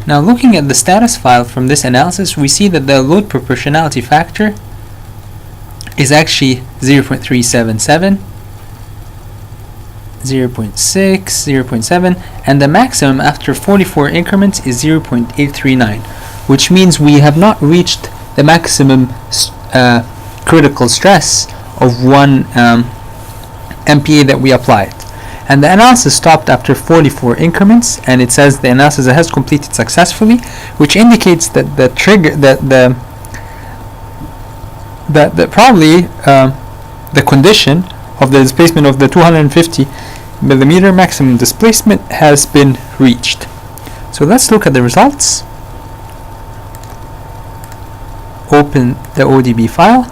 Now looking at the status file from this analysis, we see that the load proportionality factor is actually 0.377, 0.6, 0.7, and the maximum after 44 increments is 0.839, which means we have not reached the maximum critical stress of 1 MPa that we applied. And the analysis stopped after 44 increments, and it says the analysis has completed successfully, which indicates that the trigger, that probably the condition of the displacement of the 250 millimeter maximum displacement has been reached. So let's look at the results. Open the ODB file,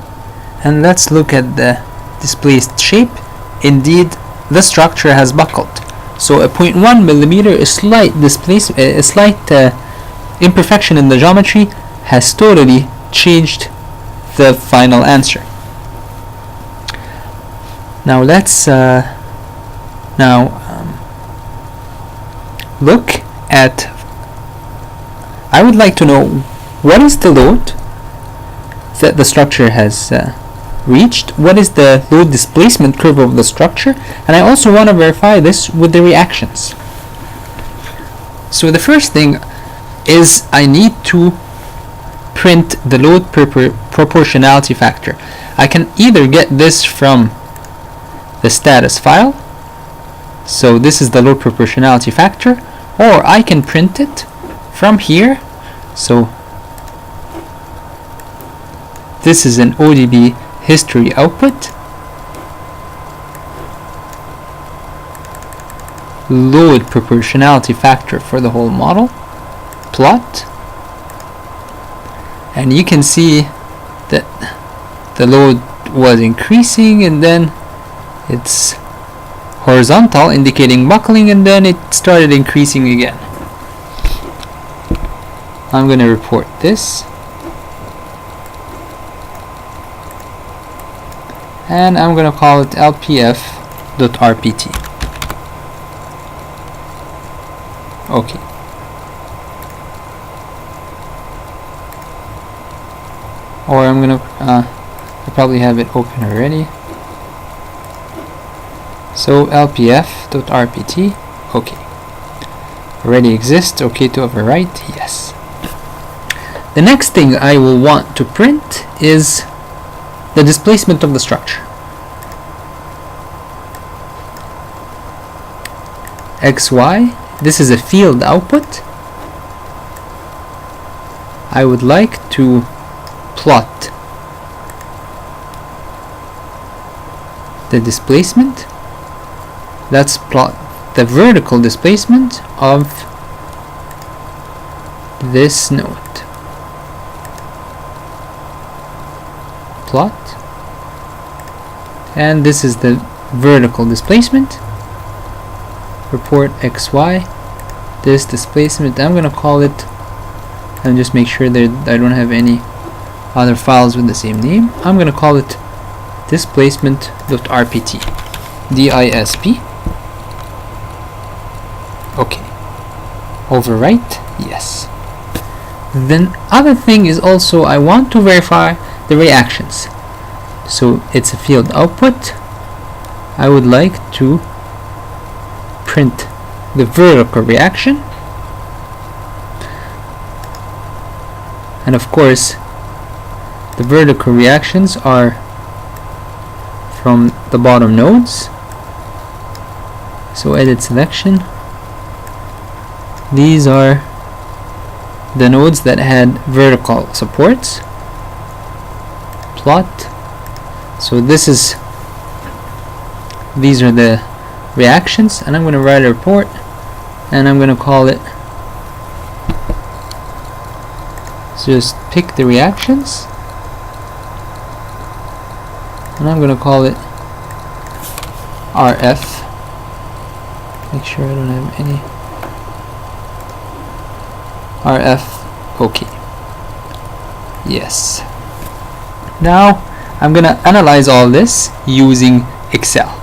and let's look at the displaced shape. Indeed, the structure has buckled. So a 0.1 millimeter, a slight imperfection in the geometry has totally changed the final answer. Now let's look at, I would like to know what is the load that the structure has reached, what is the load displacement curve of the structure, and I also want to verify this with the reactions. So the first thing is I need to print the load proportionality factor. I can either get this from the status file, so this is the load proportionality factor, or I can print it from here. So this is an ODB history output, load proportionality factor for the whole model, plot, and you can see that the load was increasing, and then it's horizontal indicating buckling, and then it started increasing again. I'm going to report this, and I'm going to call it lpf.rpt. Okay. Or I'm going to I probably have it open already. So lpf.rpt, okay. Already exists, okay to overwrite, yes. The next thing I will want to print is the displacement of the structure. XY, this is a field output. I would like to plot the displacement. Let's plot the vertical displacement of this node. Plot, and this is the vertical displacement. Report XY, this displacement, I'm going to call it, and just make sure that I don't have any other files with the same name. I'm going to call it displacement.rpt, DISP. Okay. Overwrite, yes. Then other thing is also I want to verify the reactions. So it's a field output. I would like to print the vertical reaction, and of course the vertical reactions are from the bottom nodes. So edit selection, these are the nodes that had vertical supports. Plot, so these are the reactions, and I'm going to write a report, and I'm going to call it, just pick the reactions, and I'm going to call it RF. Make sure I don't have any RF. Okay, yes. Now I'm going to analyze all this using Excel.